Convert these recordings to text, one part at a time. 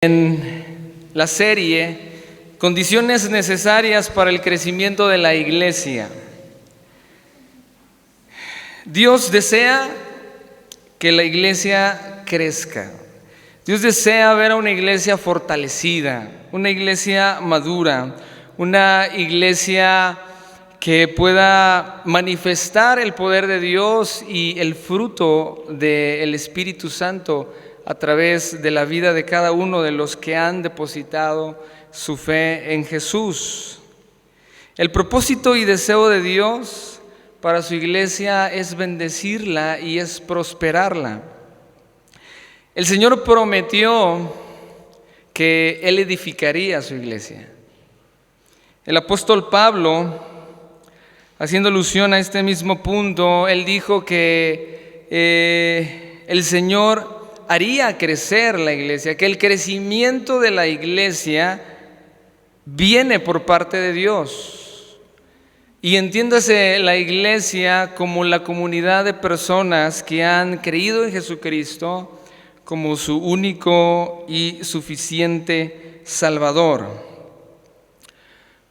En la serie Condiciones necesarias para el crecimiento de la iglesia. Dios desea que la iglesia crezca. Dios desea ver a una iglesia fortalecida, una iglesia madura, una iglesia que pueda manifestar el poder de Dios y el fruto del Espíritu Santo a través de la vida de cada uno de los que han depositado su fe en Jesús. El propósito y deseo de Dios para su iglesia es bendecirla y es prosperarla. El Señor prometió que Él edificaría su iglesia. El apóstol Pablo, haciendo alusión a este mismo punto, él dijo que el Señor haría crecer la iglesia, que el crecimiento de la iglesia viene por parte de Dios. Y entiéndase la iglesia como la comunidad de personas que han creído en Jesucristo como su único y suficiente Salvador.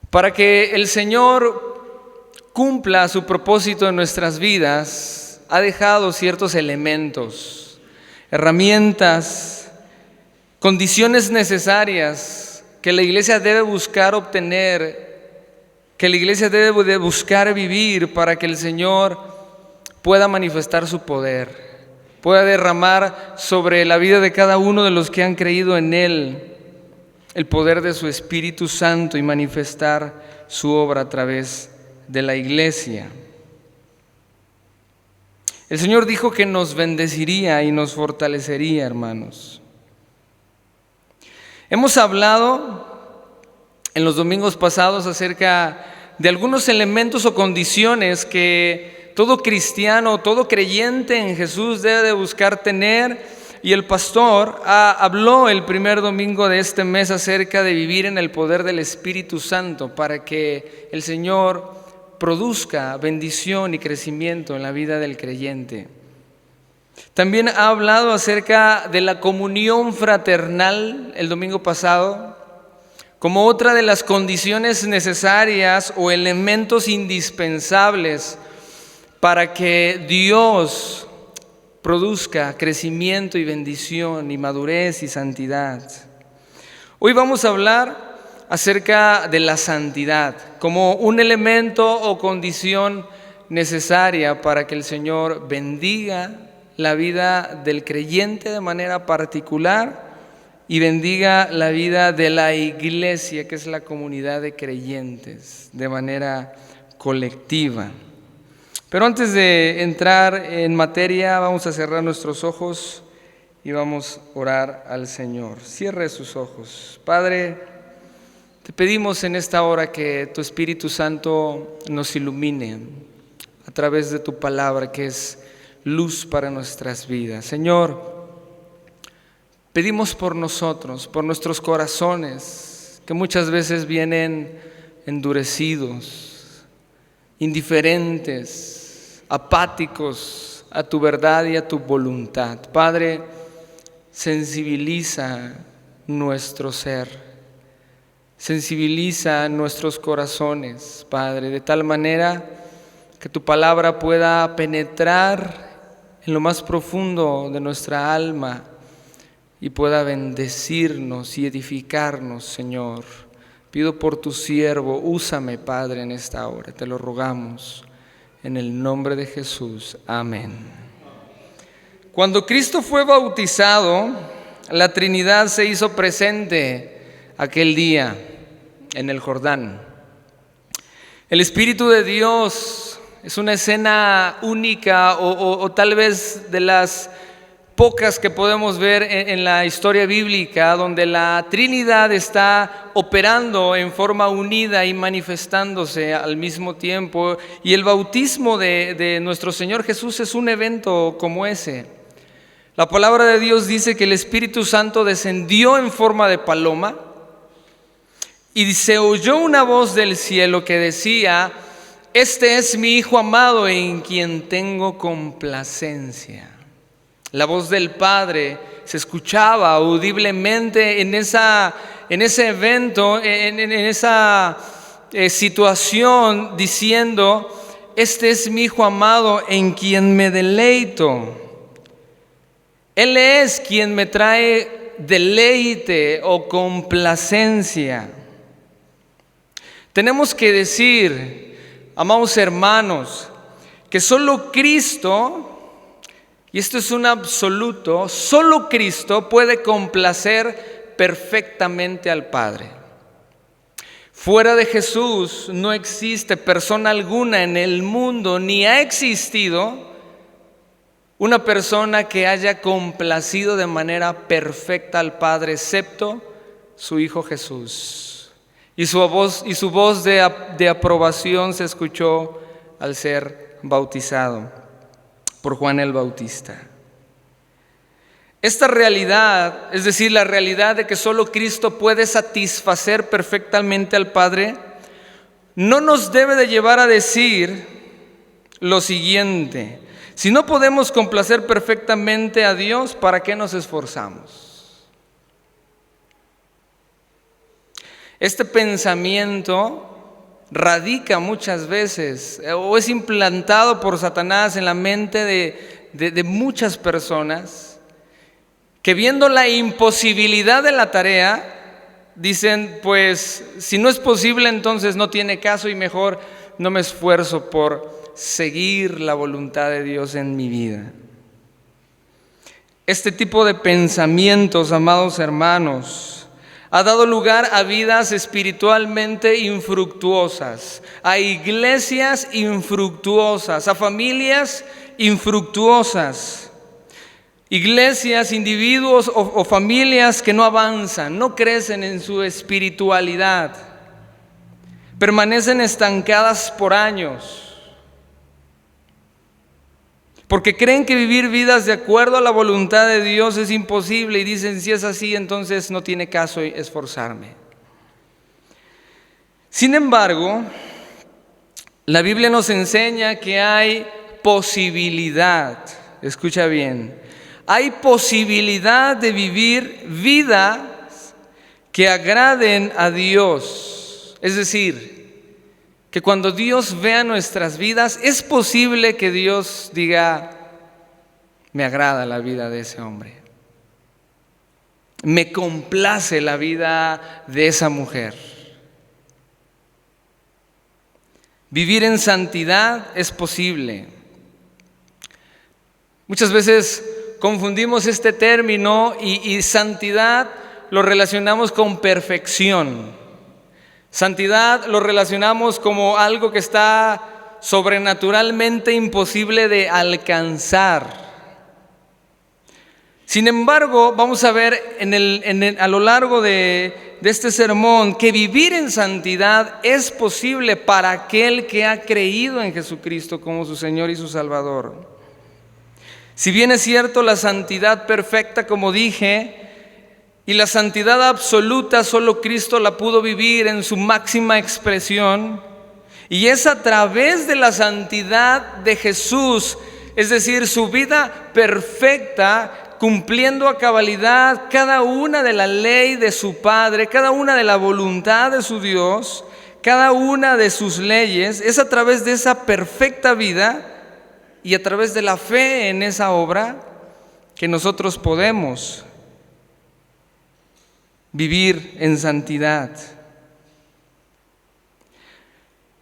Para que el Señor cumpla su propósito en nuestras vidas, ha dejado ciertos elementos, herramientas, condiciones necesarias que la iglesia debe buscar obtener, que la iglesia debe de buscar vivir para que el Señor pueda manifestar su poder, pueda derramar sobre la vida de cada uno de los que han creído en Él el poder de su Espíritu Santo y manifestar su obra a través de la iglesia. El Señor dijo que nos bendeciría y nos fortalecería, hermanos. Hemos hablado en los domingos pasados acerca de algunos elementos o condiciones que todo cristiano, todo creyente en Jesús debe de buscar tener, y el pastor habló el primer domingo de este mes acerca de vivir en el poder del Espíritu Santo para que el Señor produzca bendición y crecimiento en la vida del creyente. También ha hablado acerca de la comunión fraternal el domingo pasado, como otra de las condiciones necesarias o elementos indispensables para que Dios produzca crecimiento y bendición y madurez y santidad. Hoy vamos a hablar acerca de la santidad como un elemento o condición necesaria para que el Señor bendiga la vida del creyente de manera particular y bendiga la vida de la iglesia, que es la comunidad de creyentes, de manera colectiva. Pero antes de entrar en materia, vamos a cerrar nuestros ojos y vamos a orar al Señor. Cierre sus ojos. Padre, te pedimos en esta hora que tu Espíritu Santo nos ilumine a través de tu palabra, que es luz para nuestras vidas. Señor, pedimos por nosotros, por nuestros corazones, que muchas veces vienen endurecidos, indiferentes, apáticos a tu verdad y a tu voluntad. Padre, sensibiliza nuestro ser. Sensibiliza nuestros corazones, Padre, de tal manera que tu palabra pueda penetrar en lo más profundo de nuestra alma y pueda bendecirnos y edificarnos, Señor. Pido por tu siervo, úsame, Padre, en esta hora. Te lo rogamos en el nombre de Jesús. Amén. Cuando Cristo fue bautizado, la Trinidad se hizo presente aquel día en el Jordán. El Espíritu de Dios es una escena única o tal vez de las pocas que podemos ver en la historia bíblica, donde la Trinidad está operando en forma unida y manifestándose al mismo tiempo. Y el bautismo de nuestro Señor Jesús es un evento como ese. La palabra de Dios dice que el Espíritu Santo descendió en forma de paloma y se oyó una voz del cielo que decía: este es mi Hijo amado en quien tengo complacencia. La voz del Padre se escuchaba audiblemente en ese evento, en esa situación, diciendo: este es mi Hijo amado en quien me deleito. Él es quien me trae deleite o complacencia. Tenemos que decir, amados hermanos, que solo Cristo, y esto es un absoluto, solo Cristo puede complacer perfectamente al Padre. Fuera de Jesús no existe persona alguna en el mundo, ni ha existido una persona que haya complacido de manera perfecta al Padre, excepto su Hijo Jesús. Y su voz de aprobación se escuchó al ser bautizado por Juan el Bautista. Esta realidad, es decir, la realidad de que solo Cristo puede satisfacer perfectamente al Padre, no nos debe de llevar a decir lo siguiente: si no podemos complacer perfectamente a Dios, ¿para qué nos esforzamos? Este pensamiento radica muchas veces o es implantado por Satanás en la mente de muchas personas, que viendo la imposibilidad de la tarea, dicen: pues si no es posible, entonces no tiene caso y mejor no me esfuerzo por seguir la voluntad de Dios en mi vida. Este tipo de pensamientos, amados hermanos, ha dado lugar a vidas espiritualmente infructuosas, a iglesias infructuosas, a familias infructuosas. Iglesias, individuos o familias que no avanzan, no crecen en su espiritualidad, permanecen estancadas por años, porque creen que vivir vidas de acuerdo a la voluntad de Dios es imposible y dicen: si es así, entonces no tiene caso esforzarme. Sin embargo, la Biblia nos enseña que hay posibilidad, escucha bien, hay posibilidad de vivir vidas que agraden a Dios. Es decir, que cuando Dios vea nuestras vidas, es posible que Dios diga: me agrada la vida de ese hombre, me complace la vida de esa mujer. Vivir en santidad es posible. Muchas veces confundimos este término y santidad lo relacionamos con perfección. Santidad lo relacionamos como algo que está sobrenaturalmente imposible de alcanzar. Sin embargo, vamos a ver a lo largo de este sermón que vivir en santidad es posible para aquel que ha creído en Jesucristo como su Señor y su Salvador. Si bien es cierto, la santidad perfecta, como dije, y la santidad absoluta solo Cristo la pudo vivir en su máxima expresión, y es a través de la santidad de Jesús, es decir, su vida perfecta, cumpliendo a cabalidad cada una de la ley de su Padre, cada una de la voluntad de su Dios, cada una de sus leyes, es a través de esa perfecta vida y a través de la fe en esa obra que nosotros podemos vivir en santidad.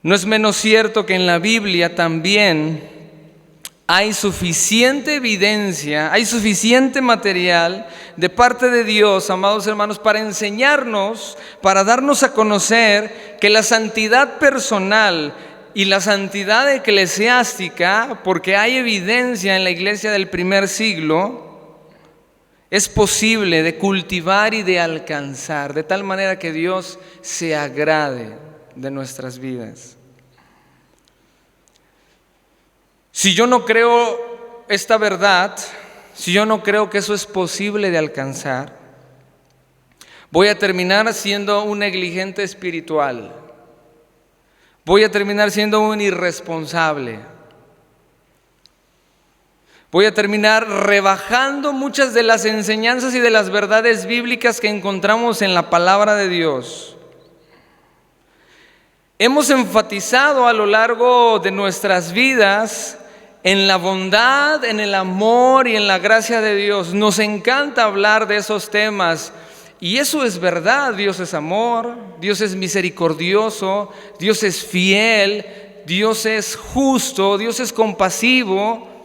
No es menos cierto que en la Biblia también hay suficiente evidencia, hay suficiente material de parte de Dios, amados hermanos, para enseñarnos, para darnos a conocer que la santidad personal y la santidad eclesiástica, porque hay evidencia en la iglesia del primer siglo, es posible de cultivar y de alcanzar, de tal manera que Dios se agrade de nuestras vidas. Si yo no creo esta verdad, si yo no creo que eso es posible de alcanzar, voy a terminar siendo un negligente espiritual. Voy a terminar siendo un irresponsable. Voy a terminar rebajando muchas de las enseñanzas y de las verdades bíblicas que encontramos en la palabra de Dios. Hemos enfatizado a lo largo de nuestras vidas en la bondad, en el amor y en la gracia de Dios. Nos encanta hablar de esos temas y eso es verdad. Dios es amor, Dios es misericordioso, Dios es fiel, Dios es justo, Dios es compasivo.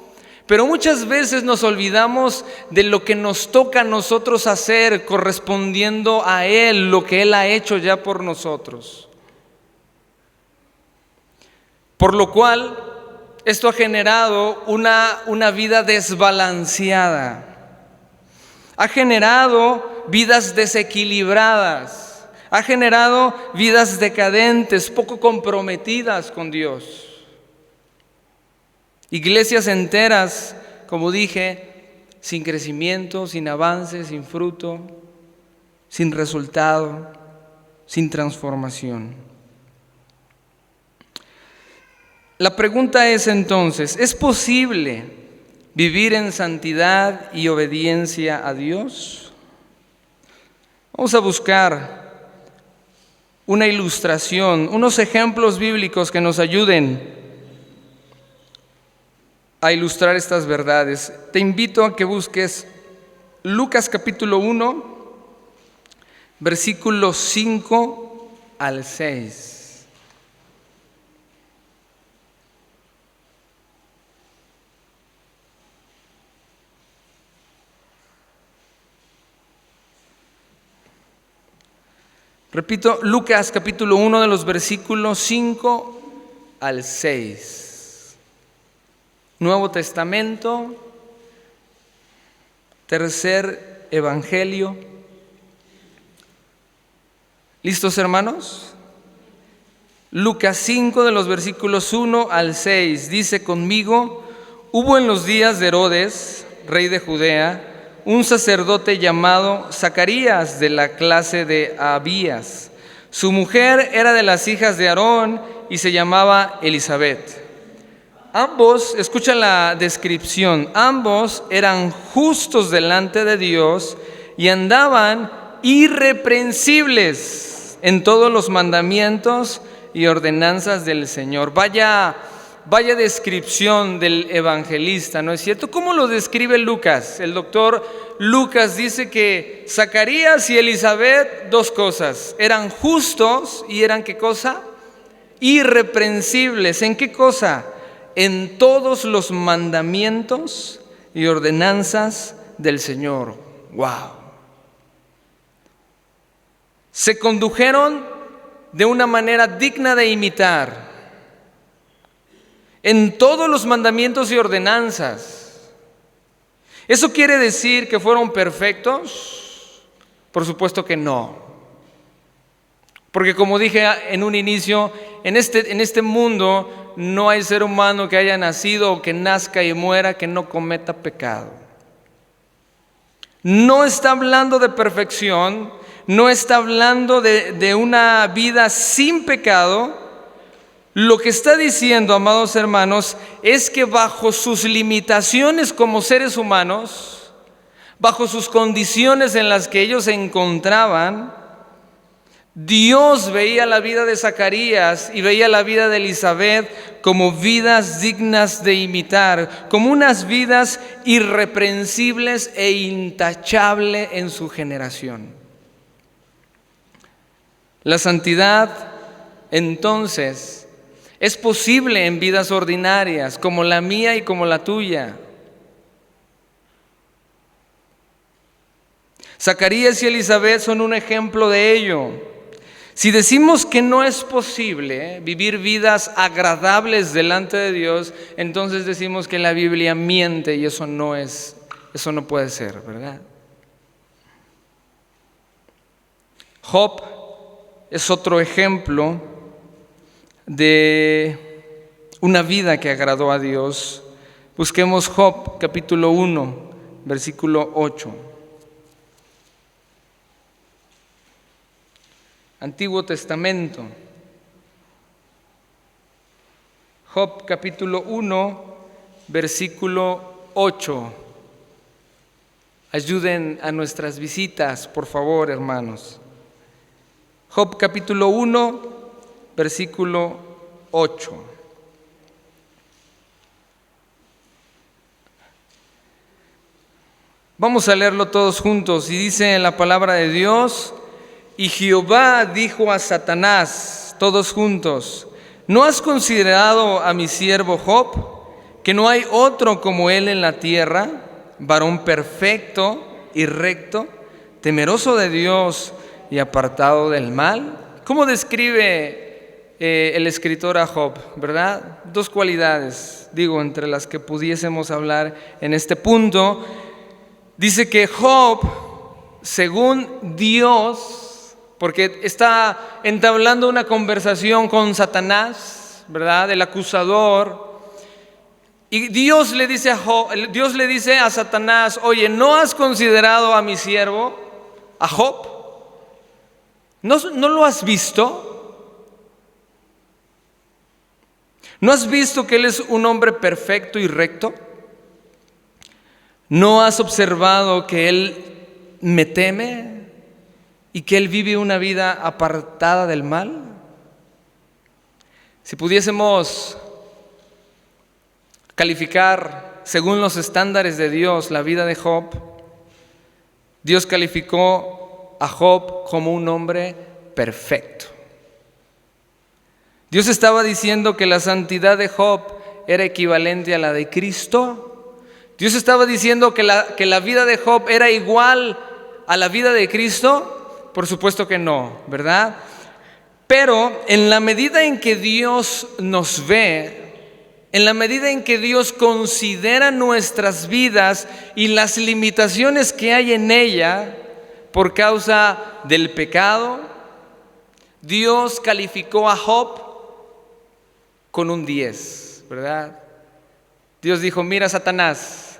Pero muchas veces nos olvidamos de lo que nos toca a nosotros hacer correspondiendo a Él, lo que Él ha hecho ya por nosotros. Por lo cual, esto ha generado una vida desbalanceada. Ha generado vidas desequilibradas. Ha generado vidas decadentes, poco comprometidas con Dios. Iglesias enteras, como dije, sin crecimiento, sin avance, sin fruto, sin resultado, sin transformación. La pregunta es entonces, ¿es posible vivir en santidad y obediencia a Dios? Vamos a buscar una ilustración, unos ejemplos bíblicos que nos ayuden a ilustrar estas verdades. Te invito a que busques Lucas capítulo 1, versículos 5 al 6. Repito, Lucas capítulo 1 de los versículos 5 al 6. Nuevo Testamento, tercer evangelio. ¿Listos, hermanos? Lucas 5 de los versículos 1 al 6 dice conmigo: hubo en los días de Herodes, rey de Judea, un sacerdote llamado Zacarías, de la clase de Abías. Su mujer era de las hijas de Aarón y se llamaba Elisabet. Ambos, escucha la descripción, ambos eran justos delante de Dios y andaban irreprensibles en todos los mandamientos y ordenanzas del Señor. Vaya descripción del evangelista, ¿no es cierto? ¿Cómo lo describe Lucas? El doctor Lucas dice que Zacarías y Elisabet, dos cosas, eran justos y eran ¿qué cosa? Irreprensibles. ¿En qué cosa? En todos los mandamientos y ordenanzas del Señor. ¡Wow! Se condujeron de una manera digna de imitar en todos los mandamientos y ordenanzas. ¿Eso quiere decir que fueron perfectos? Por supuesto que no. Porque como dije en un inicio, en este mundo no hay ser humano que haya nacido o que nazca y muera que no cometa pecado. No está hablando de perfección, no está hablando de una vida sin pecado. Lo que está diciendo, amados hermanos, es que bajo sus limitaciones como seres humanos, bajo sus condiciones en las que ellos se encontraban, Dios veía la vida de Zacarías y veía la vida de Elisabet como vidas dignas de imitar, como unas vidas irreprensibles e intachables en su generación. La santidad, entonces, es posible en vidas ordinarias, como la mía y como la tuya. Zacarías y Elisabet son un ejemplo de ello. Si decimos que no es posible vivir vidas agradables delante de Dios, entonces decimos que la Biblia miente y eso no puede ser, ¿verdad? Job es otro ejemplo de una vida que agradó a Dios. Busquemos Job capítulo 1, versículo 8. Antiguo Testamento. Job capítulo 1, versículo 8. Ayuden a nuestras visitas, por favor, hermanos. Job capítulo 1, versículo 8. Vamos a leerlo todos juntos. Y dice en la palabra de Dios: y Jehová dijo a Satanás, todos juntos: ¿no has considerado a mi siervo Job, que no hay otro como él en la tierra, varón perfecto y recto, temeroso de Dios y apartado del mal? ¿Cómo describe el escritor a Job, verdad? Dos cualidades, entre las que pudiésemos hablar en este punto. Dice que Job, según Dios, porque está entablando una conversación con Satanás, ¿verdad? El acusador. Y Dios le dice a Satanás: oye, ¿no has considerado a mi siervo, a Job? ¿No lo has visto? ¿No has visto que él es un hombre perfecto y recto? ¿No has observado que él me teme y que él vive una vida apartada del mal? Si pudiésemos calificar según los estándares de Dios la vida de Job, Dios calificó a Job como un hombre perfecto. Dios estaba diciendo que la santidad de Job era equivalente a la de Cristo. Dios estaba diciendo que la vida de Job era igual a la vida de Cristo. Por supuesto que no, ¿verdad? Pero en la medida en que Dios nos ve, en la medida en que Dios considera nuestras vidas y las limitaciones que hay en ella por causa del pecado, Dios calificó a Job con un 10, ¿verdad? Dios dijo: mira, Satanás,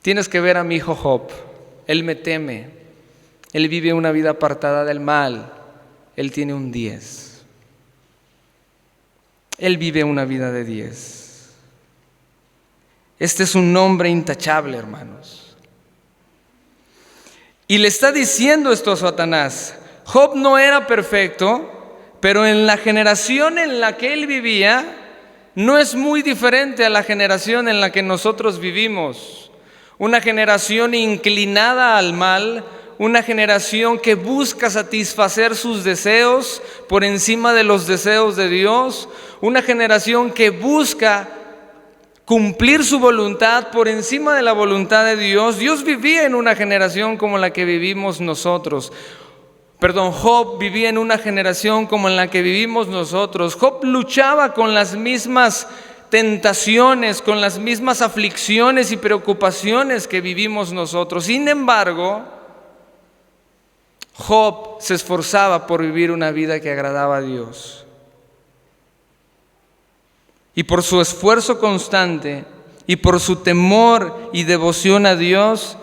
tienes que ver a mi hijo Job. Él me teme, él vive una vida apartada del mal, él tiene un 10. Él vive una vida de 10. Este es un hombre intachable, hermanos. Y le está diciendo esto a Satanás: Job no era perfecto, pero en la generación en la que él vivía no es muy diferente a la generación en la que nosotros vivimos. Una generación inclinada al mal, una generación que busca satisfacer sus deseos por encima de los deseos de Dios, una generación que busca cumplir su voluntad por encima de la voluntad de Dios. Dios vivía en una generación como la que vivimos nosotros. Job vivía en una generación como en la que vivimos nosotros. Job luchaba con las mismas tentaciones, con las mismas aflicciones y preocupaciones que vivimos nosotros. Sin embargo, Job se esforzaba por vivir una vida que agradaba a Dios. Y por su esfuerzo constante y por su temor y devoción a Dios,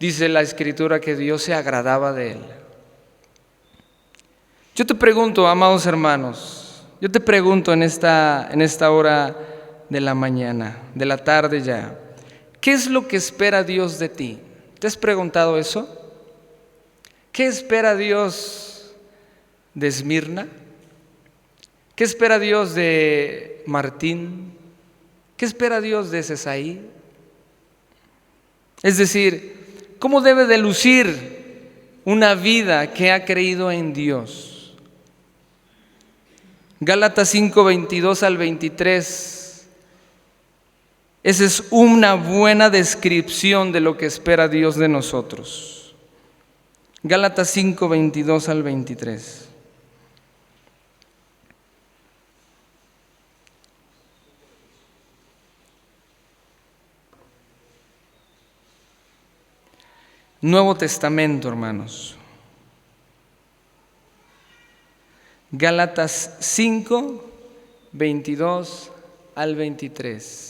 dice la Escritura que Dios se agradaba de él. Yo te pregunto, amados hermanos, en esta hora de la mañana, de la tarde ya, ¿qué es lo que espera Dios de ti? ¿Te has preguntado eso? ¿Qué espera Dios de Esmirna? ¿Qué espera Dios de Martín? ¿Qué espera Dios de Cesaí? Es decir, ¿cómo debe de lucir una vida que ha creído en Dios? Gálatas 5, 22 al 23. Esa es una buena descripción de lo que espera Dios de nosotros. Gálatas 5, 22 al 23. Nuevo Testamento, hermanos. Gálatas 5, 22 al 23.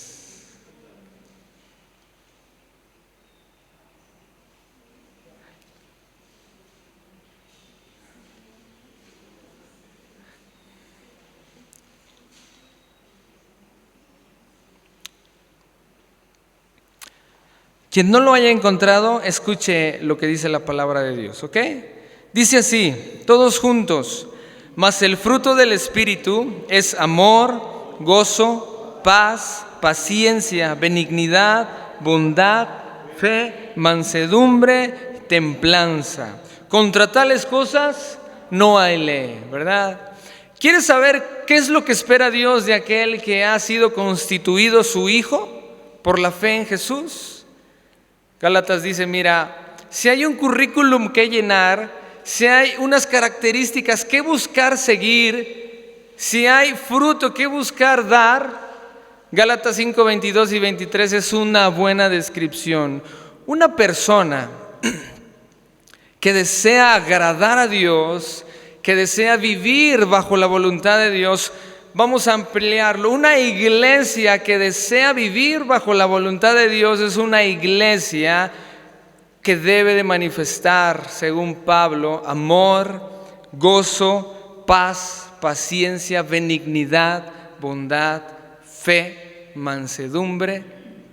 Quien no lo haya encontrado, escuche lo que dice la palabra de Dios, ¿ok? Dice así, todos juntos: mas el fruto del Espíritu es amor, gozo, paz, paciencia, benignidad, bondad, fe, mansedumbre, templanza. Contra tales cosas no hay ley, ¿verdad? ¿Quieres saber qué es lo que espera Dios de aquel que ha sido constituido su hijo por la fe en Jesús? Gálatas dice, mira, si hay un currículum que llenar, si hay unas características que buscar seguir, si hay fruto que buscar dar, Gálatas 5, 22 y 23 es una buena descripción. Una persona que desea agradar a Dios, que desea vivir bajo la voluntad de Dios, vamos a ampliarlo. Una iglesia que desea vivir bajo la voluntad de Dios es una iglesia que debe de manifestar, según Pablo, amor, gozo, paz, paciencia, benignidad, bondad, fe, mansedumbre,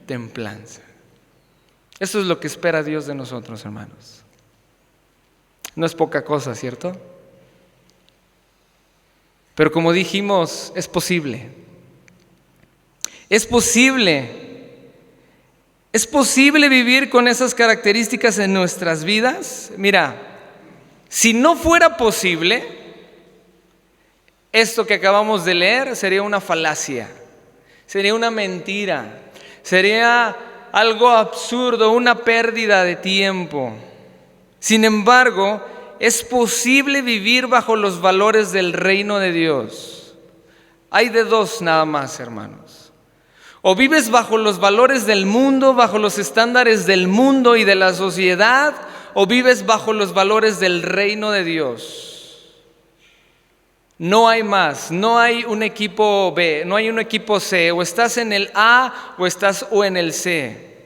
templanza. Eso es lo que espera Dios de nosotros, hermanos. No es poca cosa, ¿cierto? Pero como dijimos, es posible. Es posible. ¿Es posible vivir con esas características en nuestras vidas? Mira, si no fuera posible, esto que acabamos de leer sería una falacia, sería una mentira, sería algo absurdo, una pérdida de tiempo. Sin embargo, es posible vivir bajo los valores del reino de Dios. Hay de dos nada más, hermanos. O vives bajo los valores del mundo, bajo los estándares del mundo y de la sociedad, o vives bajo los valores del reino de Dios. No hay más, no hay un equipo B, no hay un equipo C, o estás en el A o estás en el C.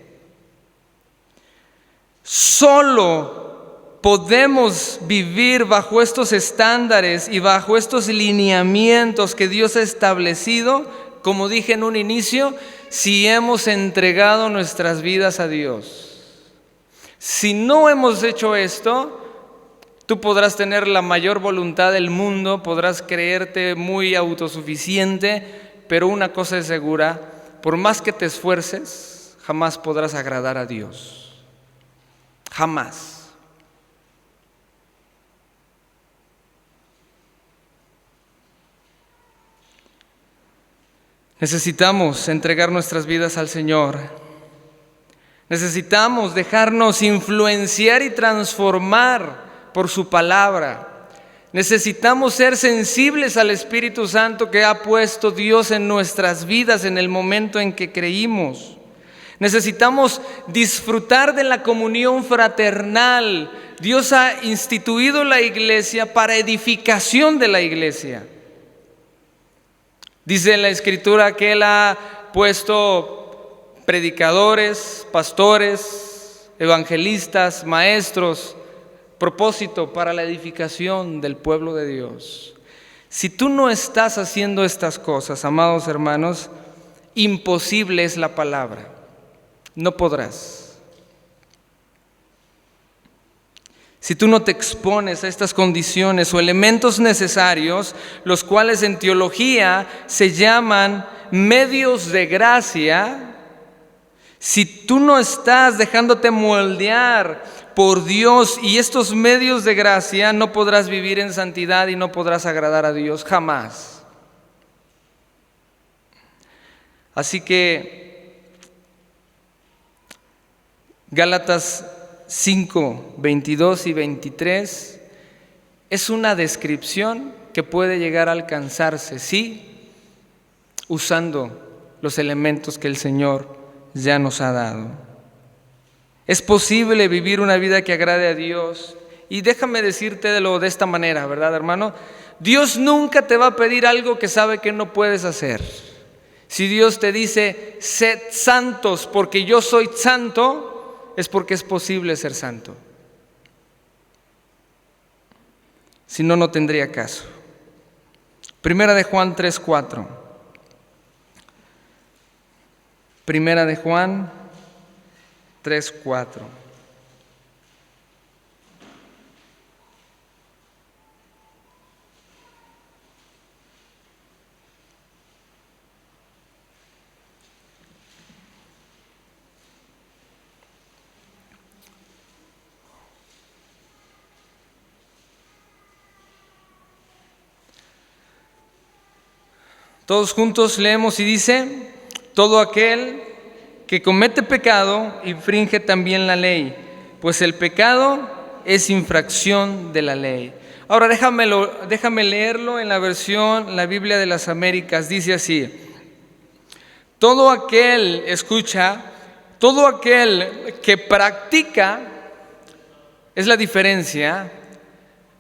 Solo podemos vivir bajo estos estándares y bajo estos lineamientos que Dios ha establecido, como dije en un inicio, si hemos entregado nuestras vidas a Dios. Si no hemos hecho esto, tú podrás tener la mayor voluntad del mundo, podrás creerte muy autosuficiente, pero una cosa es segura, por más que te esfuerces, jamás podrás agradar a Dios. Jamás. Necesitamos entregar nuestras vidas al Señor. Necesitamos dejarnos influenciar y transformar por su palabra. Necesitamos ser sensibles al Espíritu Santo que ha puesto Dios en nuestras vidas en el momento en que creímos. Necesitamos disfrutar de la comunión fraternal. Dios ha instituido la iglesia para edificación de la iglesia. Dice en la Escritura que Él ha puesto predicadores, pastores, evangelistas, maestros, propósito para la edificación del pueblo de Dios. Si tú no estás haciendo estas cosas, amados hermanos, imposible es la palabra. No podrás. Si tú no te expones a estas condiciones o elementos necesarios, los cuales en teología se llaman medios de gracia, si tú no estás dejándote moldear por Dios y estos medios de gracia, no podrás vivir en santidad y no podrás agradar a Dios jamás. Así que Gálatas 5, 22 y 23 es una descripción que puede llegar a alcanzarse, sí, usando los elementos que el Señor ya nos ha dado. Es posible vivir una vida que agrade a Dios. Y déjame decírtelo de esta manera, ¿verdad, hermano? Dios nunca te va a pedir algo que sabe que no puedes hacer. Si Dios te dice, sed santos porque yo soy santo, es porque es posible ser santo. Si no, no tendría caso. Primera de Juan 3:4. Primera de Juan 3:4. Todos juntos leemos y dice: todo aquel que comete pecado infringe también la ley, pues el pecado es infracción de la ley. Ahora déjame leerlo en la Biblia de las Américas. Dice así: todo aquel que practica, es la diferencia,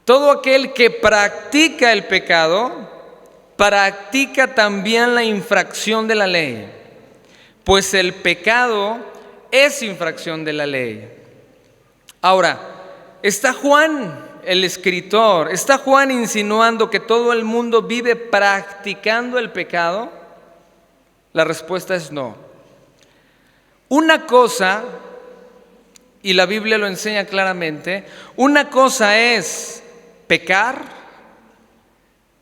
todo aquel que practica el pecado, practica también la infracción de la ley, pues el pecado es infracción de la ley. Ahora, ¿está Juan, el escritor, está Juan insinuando que todo el mundo vive practicando el pecado? La respuesta es no. Una cosa, y la Biblia lo enseña claramente, una cosa es pecar.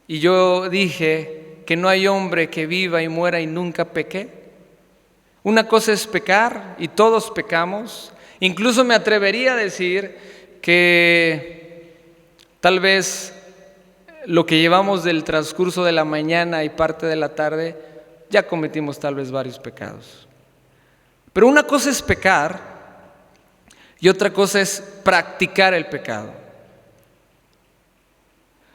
Y yo dije que no hay hombre que viva y muera y nunca peque. Una cosa es pecar, y todos pecamos. Incluso me atrevería a decir que tal vez lo que llevamos del transcurso de la mañana y parte de la tarde, ya cometimos tal vez varios pecados. Pero una cosa es pecar y otra cosa es practicar el pecado.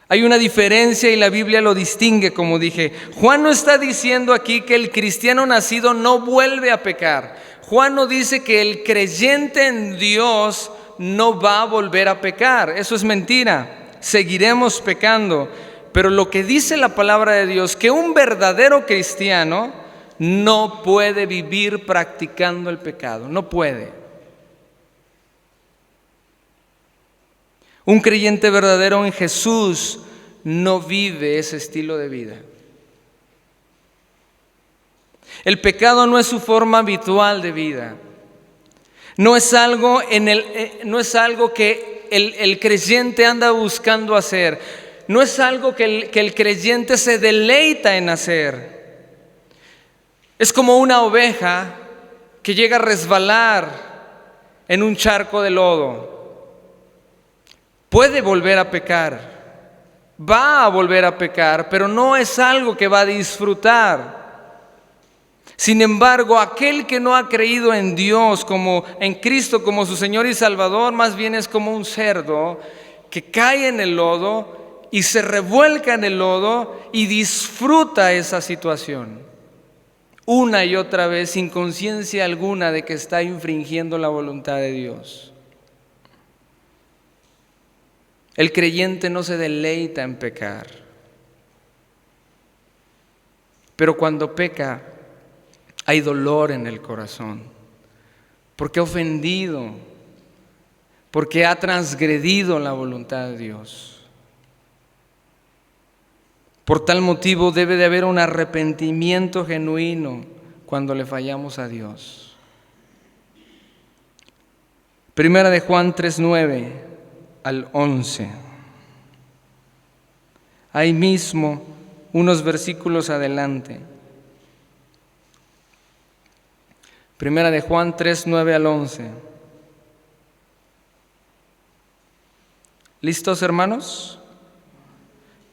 Hay una diferencia y la Biblia lo distingue, como dije. Juan no está diciendo aquí que el cristiano nacido no vuelve a pecar. Juan no dice que el creyente en Dios no va a volver a pecar. Eso es mentira. Seguiremos pecando. Pero lo que dice la palabra de Dios, que un verdadero cristiano no puede vivir practicando el pecado. No puede. Un creyente verdadero en Jesús no vive ese estilo de vida. El pecado no es su forma habitual de vida. No es algo que el creyente anda buscando hacer. No es algo que el creyente se deleita en hacer. Es como una oveja que llega a resbalar en un charco de lodo. Puede volver a pecar, va a volver a pecar, pero no es algo que va a disfrutar. Sin embargo, aquel que no ha creído en Dios, en Cristo como su Señor y Salvador, más bien es como un cerdo que cae en el lodo y se revuelca en el lodo y disfruta esa situación una y otra vez sin conciencia alguna de que está infringiendo la voluntad de Dios. El creyente no se deleita en pecar, pero cuando peca hay dolor en el corazón, porque ha ofendido, porque ha transgredido la voluntad de Dios. Por tal motivo debe de haber un arrepentimiento genuino cuando le fallamos a Dios. Primera de Juan 3:9 al 11. Ahí mismo, unos versículos adelante. Primera de Juan 3:9 al 11. ¿Listos, hermanos?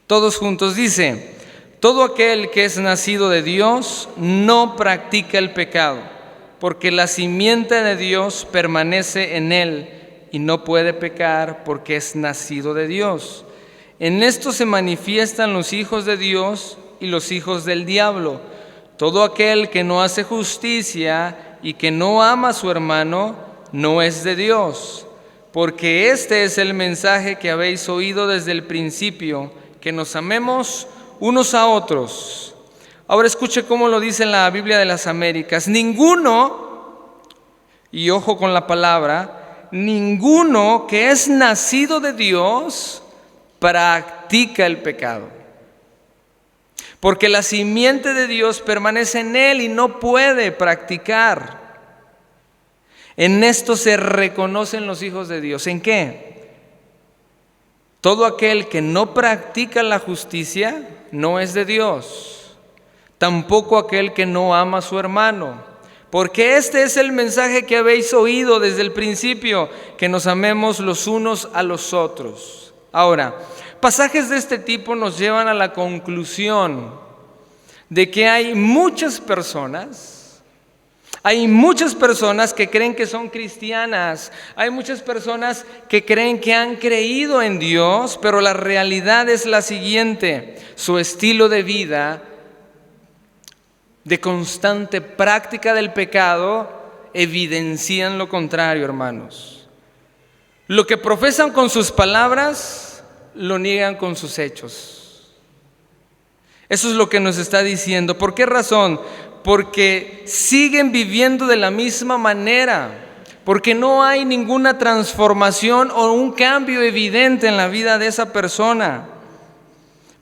Todos juntos dice: todo aquel que es nacido de Dios no practica el pecado, porque la simiente de Dios permanece en él y no puede pecar porque es nacido de Dios. En esto se manifiestan los hijos de Dios y los hijos del diablo. Todo aquel que no hace justicia y que no ama a su hermano no es de Dios, porque este es el mensaje que habéis oído desde el principio, que nos amemos unos a otros. Ahora escuche cómo lo dice en la Biblia de las Américas. Ninguno, y ojo con la palabra, ninguno que es nacido de Dios practica el pecado, porque la simiente de Dios permanece en él y no puede practicar. En esto se reconocen los hijos de Dios. ¿En qué? Todo aquel que no practica la justicia no es de Dios, tampoco aquel que no ama a su hermano. Porque este es el mensaje que habéis oído desde el principio, que nos amemos los unos a los otros. Ahora, pasajes de este tipo nos llevan a la conclusión de que hay muchas personas que creen que son cristianas, hay muchas personas que creen que han creído en Dios, pero la realidad es la siguiente: su estilo de vida, de constante práctica del pecado, evidencian lo contrario, hermanos. Lo que profesan con sus palabras, lo niegan con sus hechos. Eso es lo que nos está diciendo. ¿Por qué razón? Porque siguen viviendo de la misma manera, porque no hay ninguna transformación o un cambio evidente en la vida de esa persona.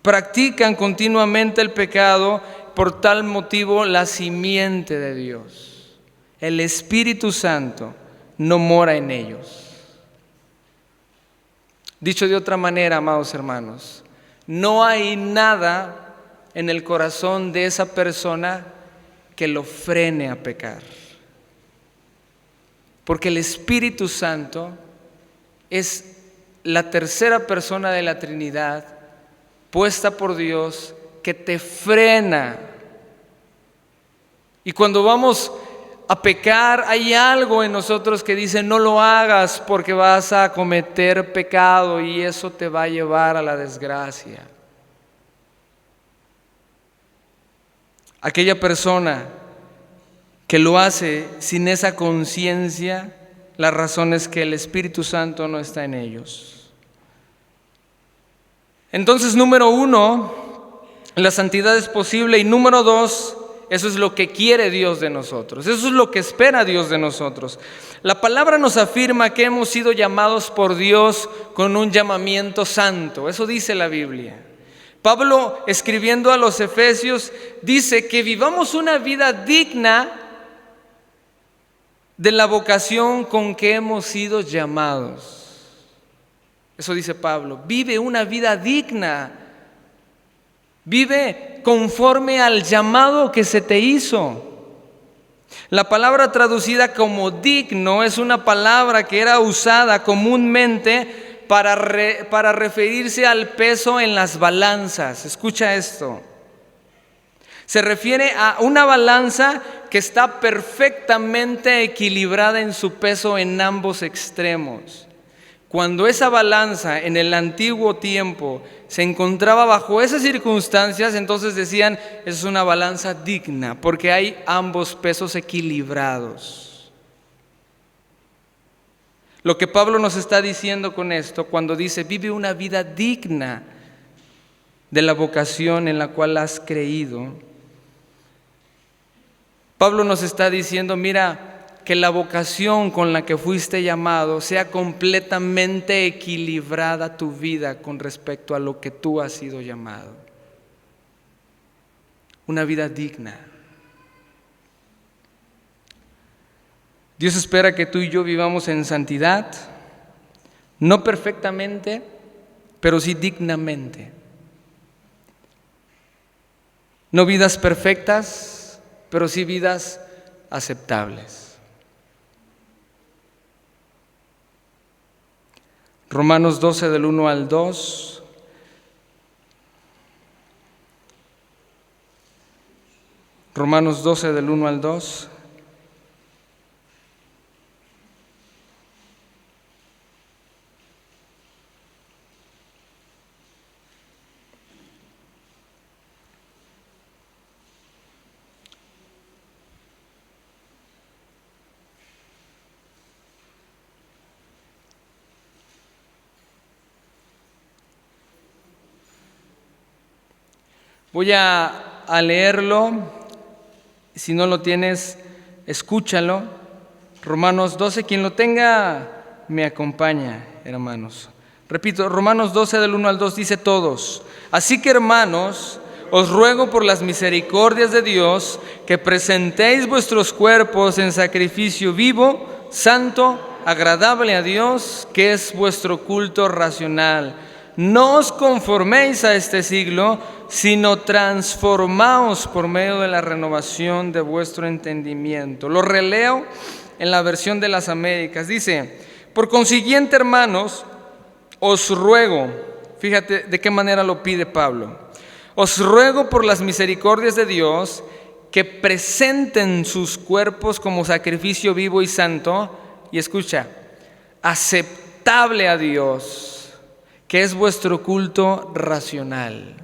Practican continuamente el pecado. Por tal motivo, la simiente de Dios, el Espíritu Santo, no mora en ellos. Dicho de otra manera, amados hermanos, no hay nada en el corazón de esa persona que lo frene a pecar. Porque el Espíritu Santo es la tercera persona de la Trinidad, puesta por Dios, que te frena. Y cuando vamos a pecar, hay algo en nosotros que dice: no lo hagas porque vas a cometer pecado y eso te va a llevar a la desgracia. Aquella persona que lo hace sin esa conciencia, la razón es que el Espíritu Santo no está en ellos. Entonces, número 1, la santidad es posible, y número 2, eso es lo que quiere Dios de nosotros, eso es lo que espera Dios de nosotros. La palabra nos afirma que hemos sido llamados por Dios con un llamamiento santo, eso dice la Biblia. Pablo, escribiendo a los Efesios, dice que vivamos una vida digna de la vocación con que hemos sido llamados. Eso dice Pablo: vive una vida digna. Vive conforme al llamado que se te hizo. La palabra traducida como digno es una palabra que era usada comúnmente para referirse al peso en las balanzas. Escucha esto. Se refiere a una balanza que está perfectamente equilibrada en su peso en ambos extremos. Cuando esa balanza en el antiguo tiempo se encontraba bajo esas circunstancias, entonces decían: es una balanza digna, porque hay ambos pesos equilibrados. Lo que Pablo nos está diciendo con esto, cuando dice: vive una vida digna de la vocación en la cual has creído, Pablo nos está diciendo: mira, que la vocación con la que fuiste llamado sea completamente equilibrada tu vida con respecto a lo que tú has sido llamado. Una vida digna. Dios espera que tú y yo vivamos en santidad, no perfectamente, pero sí dignamente. No vidas perfectas, pero sí vidas aceptables. Romanos 12 del 1 al 2. Romanos 12 del 1 al 2. Voy a leerlo, si no lo tienes, escúchalo. Romanos 12, quien lo tenga, me acompaña, hermanos. Repito, Romanos 12 del 1 al 2 dice: todos. Así que, hermanos, os ruego por las misericordias de Dios que presentéis vuestros cuerpos en sacrificio vivo, santo, agradable a Dios, que es vuestro culto racional. No os conforméis a este siglo, sino transformaos por medio de la renovación de vuestro entendimiento. Lo releo en la versión de las Américas. Dice: por consiguiente, hermanos, os ruego, fíjate de qué manera lo pide Pablo, os ruego por las misericordias de Dios que presenten sus cuerpos como sacrificio vivo y santo, y escucha, aceptable a Dios, que es vuestro culto racional.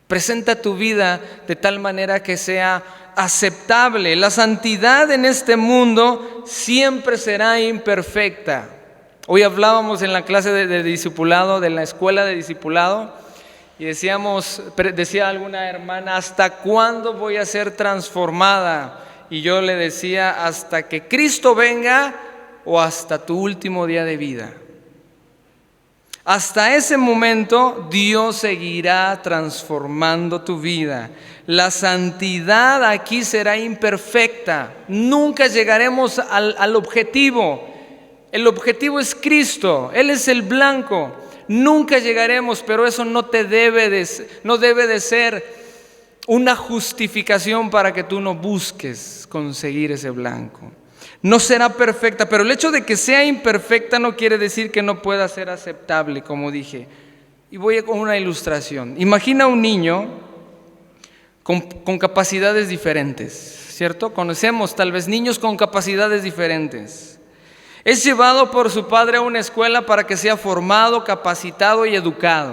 Presenta tu vida de tal manera que sea aceptable. La santidad en este mundo siempre será imperfecta. Hoy hablábamos en la clase de discipulado, de la escuela de discipulado, y decía alguna hermana: ¿hasta cuándo voy a ser transformada? Y yo le decía: hasta que Cristo venga o hasta tu último día de vida. Hasta ese momento Dios seguirá transformando tu vida. La santidad aquí será imperfecta. Nunca llegaremos al objetivo. El objetivo es Cristo. Él es el blanco. Nunca llegaremos, pero eso no debe de ser una justificación para que tú no busques conseguir ese blanco. No será perfecta, pero el hecho de que sea imperfecta no quiere decir que no pueda ser aceptable, como dije. Y voy con una ilustración. Imagina un niño con capacidades diferentes, ¿cierto? Conocemos tal vez niños con capacidades diferentes. Es llevado por su padre a una escuela para que sea formado, capacitado y educado,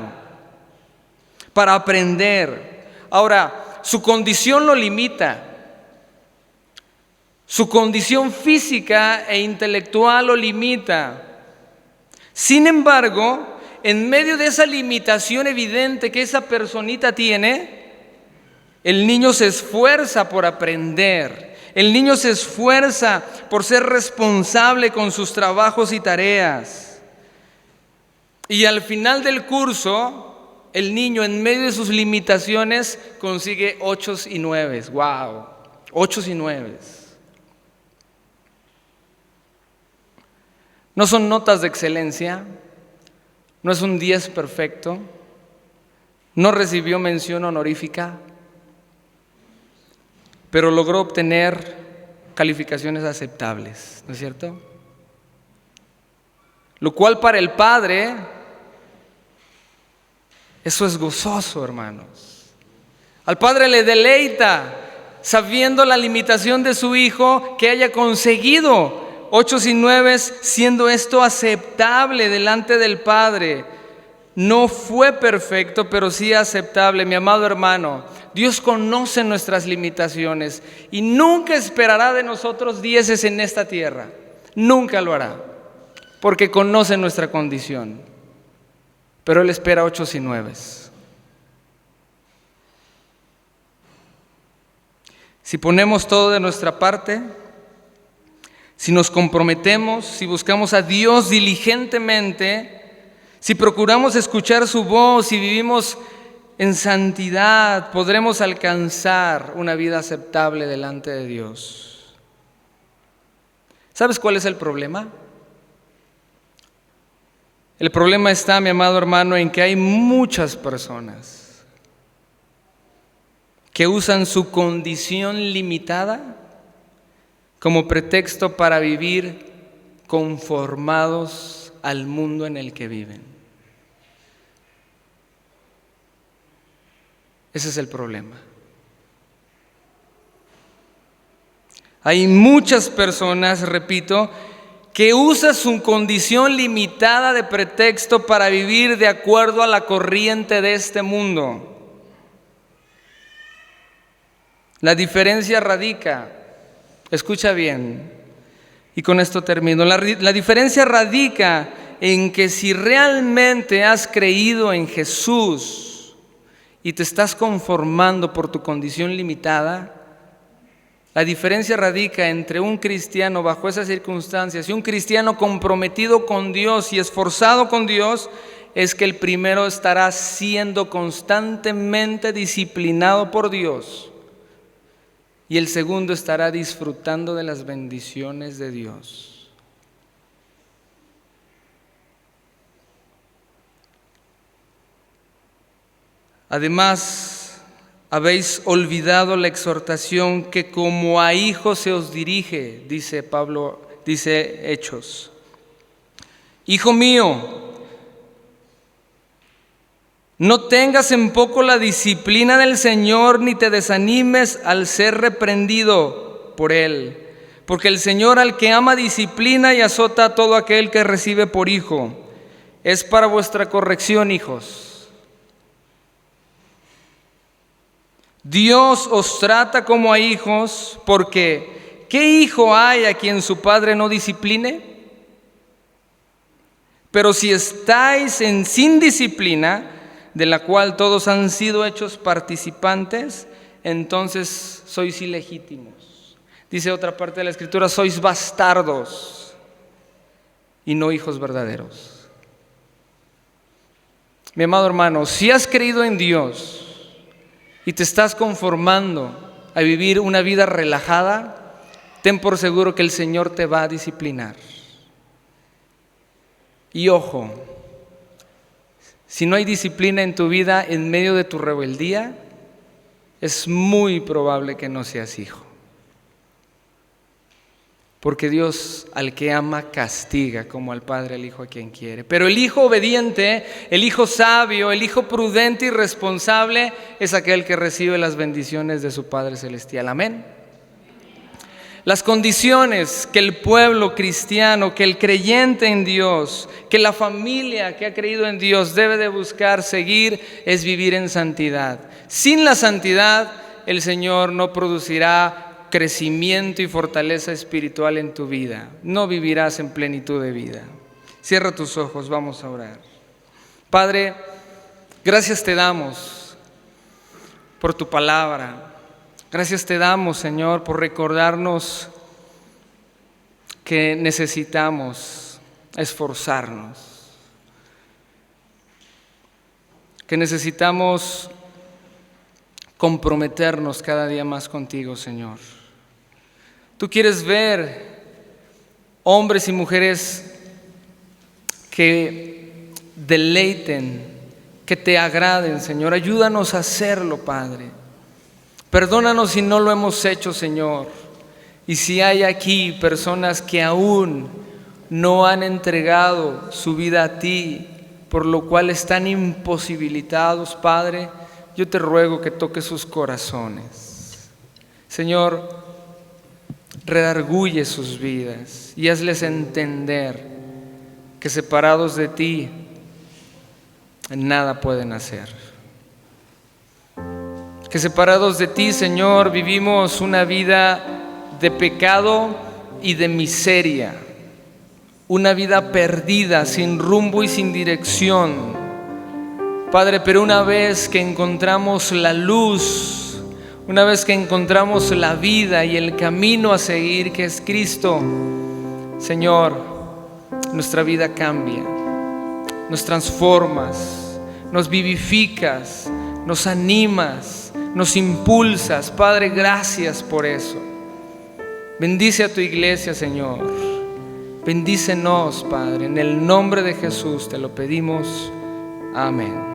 para aprender. Ahora, su condición lo limita. Su condición física e intelectual lo limita. Sin embargo, en medio de esa limitación evidente que esa personita tiene, el niño se esfuerza por aprender. El niño se esfuerza por ser responsable con sus trabajos y tareas. Y al final del curso, el niño, en medio de sus limitaciones, consigue 8 y 9. ¡Wow! 8 y 9. No son notas de excelencia, no es un 10 perfecto, no recibió mención honorífica, pero logró obtener calificaciones aceptables, ¿no es cierto? Lo cual para el padre, eso es gozoso, hermanos. Al padre le deleita, sabiendo la limitación de su hijo, que haya conseguido 8 y 9, siendo esto aceptable delante del Padre. No fue perfecto, pero sí aceptable. Mi amado hermano, Dios conoce nuestras limitaciones y nunca esperará de nosotros 10 en esta tierra. Nunca lo hará, porque conoce nuestra condición. Pero Él espera 8 y 9. Si ponemos todo de nuestra parte, si nos comprometemos, si buscamos a Dios diligentemente, si procuramos escuchar su voz y vivimos en santidad, podremos alcanzar una vida aceptable delante de Dios. ¿Sabes cuál es el problema? El problema está, mi amado hermano, en que hay muchas personas que usan su condición limitada como pretexto para vivir conformados al mundo en el que viven. Ese es el problema. Hay muchas personas, repito, que usan su condición limitada de pretexto para vivir de acuerdo a la corriente de este mundo. La diferencia radica, escucha bien, y con esto termino. La diferencia radica en que si realmente has creído en Jesús y te estás conformando por tu condición limitada, la diferencia radica entre un cristiano bajo esas circunstancias y un cristiano comprometido con Dios y esforzado con Dios, es que el primero estará siendo constantemente disciplinado por Dios. Y el segundo estará disfrutando de las bendiciones de Dios. Además, habéis olvidado la exhortación que como a hijos se os dirige, dice Pablo, dice Hechos. Hijo mío, no tengas en poco la disciplina del Señor, ni te desanimes al ser reprendido por Él. Porque el Señor al que ama disciplina y azota a todo aquel que recibe por hijo. Es para vuestra corrección, hijos. Dios os trata como a hijos, porque ¿qué hijo hay a quien su padre no discipline? Pero si estáis sin disciplina, de la cual todos han sido hechos participantes, entonces sois ilegítimos. Dice otra parte de la Escritura, sois bastardos y no hijos verdaderos. Mi amado hermano, si has creído en Dios y te estás conformando a vivir una vida relajada, ten por seguro que el Señor te va a disciplinar. Y ojo, si no hay disciplina en tu vida en medio de tu rebeldía, es muy probable que no seas hijo. Porque Dios al que ama castiga, como al Padre al Hijo a quien quiere. Pero el hijo obediente, el hijo sabio, el hijo prudente y responsable es aquel que recibe las bendiciones de su Padre Celestial. Amén. Las condiciones que el pueblo cristiano, que el creyente en Dios, que la familia que ha creído en Dios debe de buscar seguir es vivir en santidad. Sin la santidad, el Señor no producirá crecimiento y fortaleza espiritual en tu vida. No vivirás en plenitud de vida. Cierra tus ojos, vamos a orar. Padre, gracias te damos por tu palabra. Gracias te damos, Señor, por recordarnos que necesitamos esforzarnos, que necesitamos comprometernos cada día más contigo, Señor. Tú quieres ver hombres y mujeres que deleiten, que te agraden, Señor. Ayúdanos a hacerlo, Padre. Perdónanos si no lo hemos hecho, Señor. Y si hay aquí personas que aún no han entregado su vida a ti, por lo cual están imposibilitados, Padre, yo te ruego que toques sus corazones. Señor, redarguye sus vidas y hazles entender que separados de ti, nada pueden hacer. Que separados de ti, Señor, vivimos una vida de pecado y de miseria, una vida perdida, sin rumbo y sin dirección. Padre, pero una vez que encontramos la luz, una vez que encontramos la vida y el camino a seguir, que es Cristo, Señor, nuestra vida cambia, nos transformas, nos vivificas, nos animas, nos impulsas. Padre, gracias por eso. Bendice a tu iglesia, Señor. Bendícenos, Padre. En el nombre de Jesús te lo pedimos. Amén.